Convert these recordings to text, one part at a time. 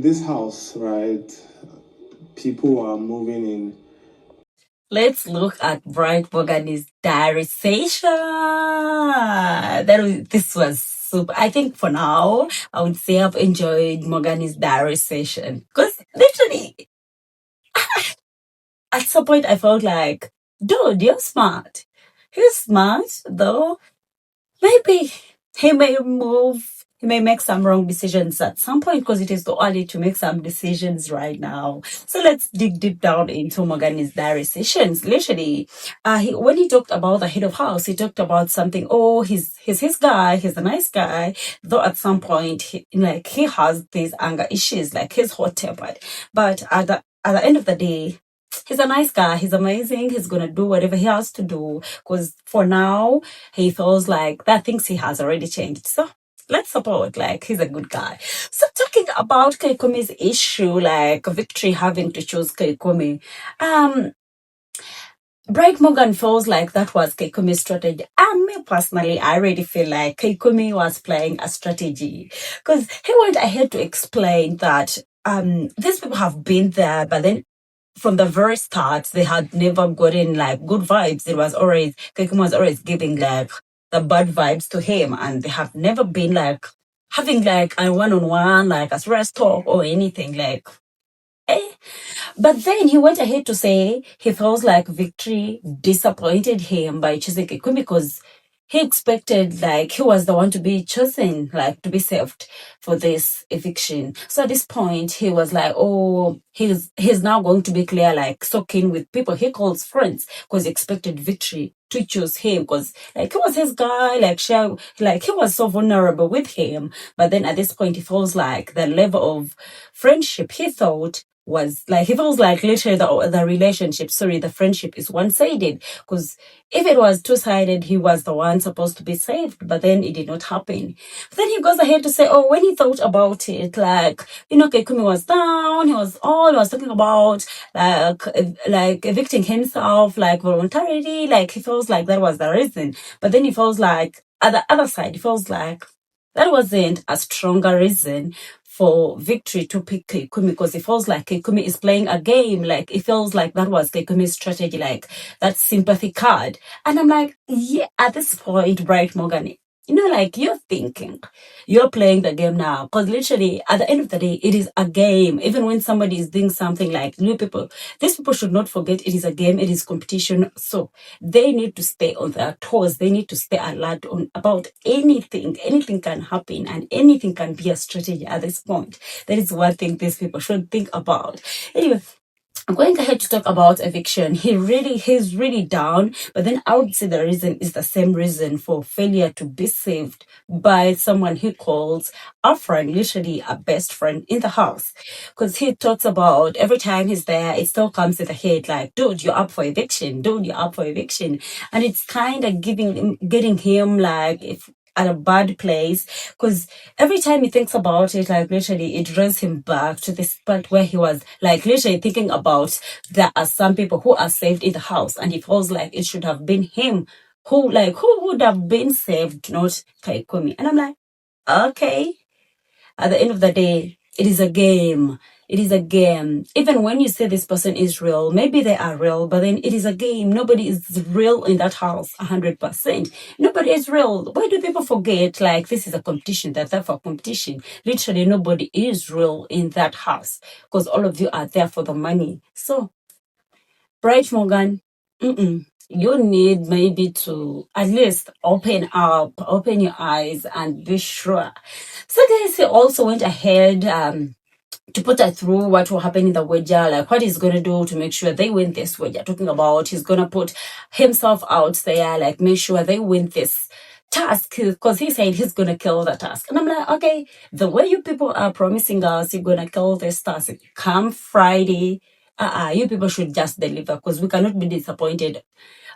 in this house, right, people are moving in. Let's look at Bright Morgan's diary session. This was super. I think for now, I would say I've enjoyed Morgan's diary session because literally at some point I felt like, dude, you're smart. He's smart though. Maybe he may make some wrong decisions at some point because it is too early to make some decisions right now. So let's dig deep down into Morgani's diary sessions. Literally, when he talked about the head of house, he talked about something. Oh, he's his guy. He's a nice guy. Though at some point, he has these anger issues, like he's hot tempered. But at the end of the day, he's a nice guy. He's amazing. He's gonna do whatever he has to do. Because for now, he feels like that things he has already changed. So let's support, like, he's a good guy. So talking about Keikumi's issue, like Victory having to choose Kaikumi, Bright Morgan feels like that was Keikumi's strategy. And me personally, I really feel like Kaikumi was playing a strategy. Because he went ahead to explain that these people have been there, but then from the very start, they had never gotten like good vibes. It was always, Kaikuma was always giving like the bad vibes to him, and they have never been like having like a one-on-one, like a stress talk or anything like, eh. But then he went ahead to say he feels like Victory disappointed him by choosing Kaikumi because he expected like he was the one to be chosen, like to be saved for this eviction. So at this point, he was like, oh, he's now going to be clear, like so keen with people he calls friends because he expected Victory to choose him because like he was his guy, like he was so vulnerable with him. But then at this point, he feels like the level of friendship he thought was like he feels like literally the relationship, sorry, the friendship is one-sided because if it was two-sided, he was the one supposed to be saved, but then it did not happen. But then he goes ahead to say, oh, when he thought about it, like, Kaikumi was down, he was talking about like evicting himself, like voluntarily, like he feels like that was the reason. But then he feels like at the other side, he feels like that wasn't a stronger reason for Victory to pick Kaikumi because it feels like Kaikumi is playing a game. Like it feels like that was Kaikumi's strategy, like that sympathy card. And I'm like, yeah, at this point, Bright Morgan, like you're thinking, you're playing the game now. Because literally, at the end of the day, it is a game. Even when somebody is doing something like these people should not forget it is a game, it is competition. So they need to stay on their toes. They need to stay alert on about anything. Anything can happen and anything can be a strategy at this point. That is one thing these people should think about. Anyway, I'm going ahead to talk about eviction. He's really down, but then I would say the reason is the same reason for failure to be saved by someone he calls a friend, literally a best friend in the house. Because he talks about every time he's there, it still comes to the head like, dude, you're up for eviction. Dude, you're up for eviction. And it's kind of getting him like, if at a bad place because every time he thinks about it, like literally it draws him back to this part where he was like literally thinking about there are some people who are saved in the house and he feels like it should have been him who would have been saved, not Kaikumi. And I'm like, okay, at the end of the day, it is a game. It is a game. Even when you say this person is real, maybe they are real, but then it is a game. Nobody is real in that house 100%. Nobody is real. Why do people forget? Like, this is a competition. They're there for competition. Literally, nobody is real in that house because all of you are there for the money. So, Bright Morgan, you need maybe to at least open your eyes and be sure. So guys, he also went ahead to put her through what will happen in the wager, like what he's going to do to make sure they win this wager. Talking about he's going to put himself out there, like make sure they win this task because he said he's going to kill the task. And I'm like, okay, the way you people are promising us you're going to kill this task come Friday, you people should just deliver because we cannot be disappointed.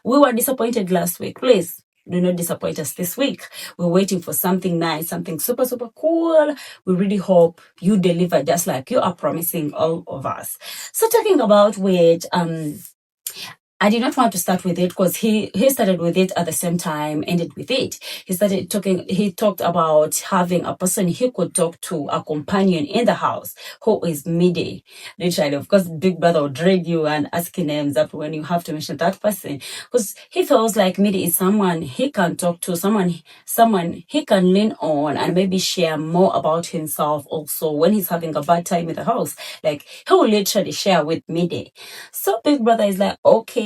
We were disappointed last week. Please do not disappoint us this week. We're waiting for something nice, something super, super cool. We really hope you deliver just like you are promising all of us. So talking about which, I did not want to start with it because he started with it at the same time, ended with it. He talked about having a person he could talk to, a companion in the house who is Mide. Literally, of course, Big Brother will drag you and asking names up when you have to mention that person. Because he feels like Mide is someone he can talk to, someone he can lean on and maybe share more about himself also when he's having a bad time in the house. Like, he will literally share with Mide. So Big Brother is like, okay.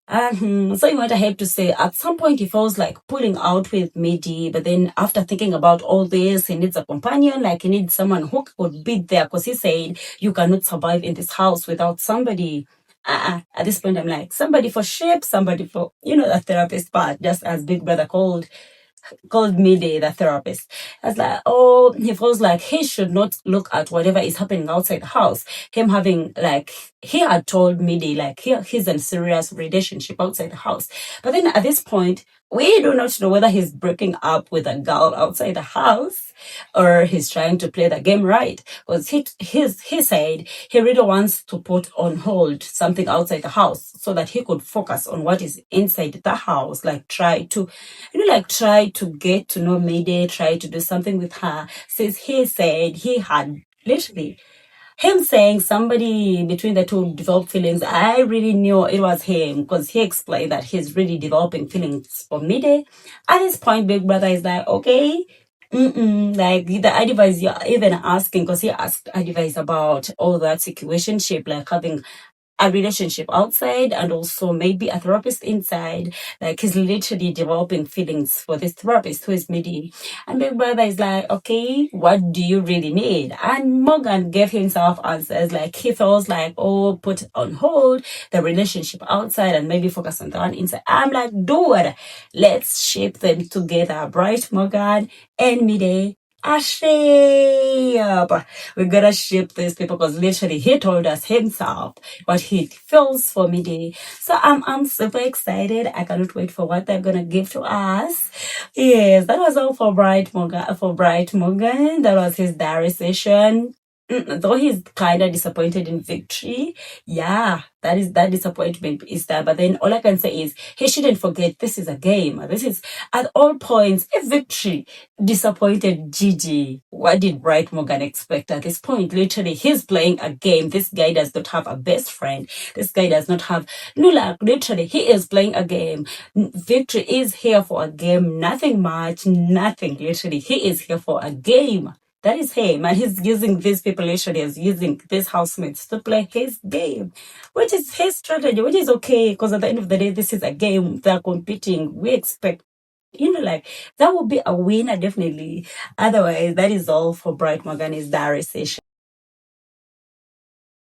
So he went ahead to say at some point he feels like pulling out with Midi, but then after thinking about all this, he needs a companion, like he needs someone who could be there, because he said you cannot survive in this house without somebody. At this point, I'm like, somebody for ship, somebody for, the therapist part, just as Big Brother called Mide, the therapist. I was like, oh, he feels like he should not look at whatever is happening outside the house. Him having, like, he had told Mide, like, he's in a serious relationship outside the house. But then at this point, we do not know whether he's breaking up with a girl outside the house or he's trying to play the game right. Because he said he really wants to put on hold something outside the house so that he could focus on what is inside the house, like try to get to know Mayday, try to do something with her. Since he said he had literally him saying somebody between the two developed feelings, I really knew it was him because he explained that he's really developing feelings for Mide. At this point, Big Brother is like, okay, like the advice you're even asking, because he asked advice about all that situationship, like having a relationship outside and also maybe a therapist inside. Like he's literally developing feelings for this therapist who is Midi. And Big Brother is like, okay, what do you really need? And Morgan gave himself answers like he feels like, oh, put on hold the relationship outside and maybe focus on the one inside. I'm like, dude, let's shape them together, right, Morgan and Midi? A shape. We gotta ship these people because literally he told us himself what he feels for Midi. So I'm super excited. I cannot wait for what they're gonna give to us. Yes, that was all for Bright Morgan. That was his diary session. Though he's kind of disappointed in victory, yeah, that disappointment is there. But then all I can say is he shouldn't forget this is a game. This is at all points a victory. Disappointed Gigi. What did Bright Morgan expect at this point? Literally, he's playing a game. This guy does not have a best friend. This guy does not have no luck. Literally, he is playing a game. Victory is here for a game. Nothing much. Nothing. Literally, he is here for a game. That is him, and he's using these people literally as using these housemates to play his game, which is his strategy, which is okay, because at the end of the day, this is a game. They're competing. We expect, like, that will be a winner, definitely. Otherwise, that is all for Bright Morgani's diary session.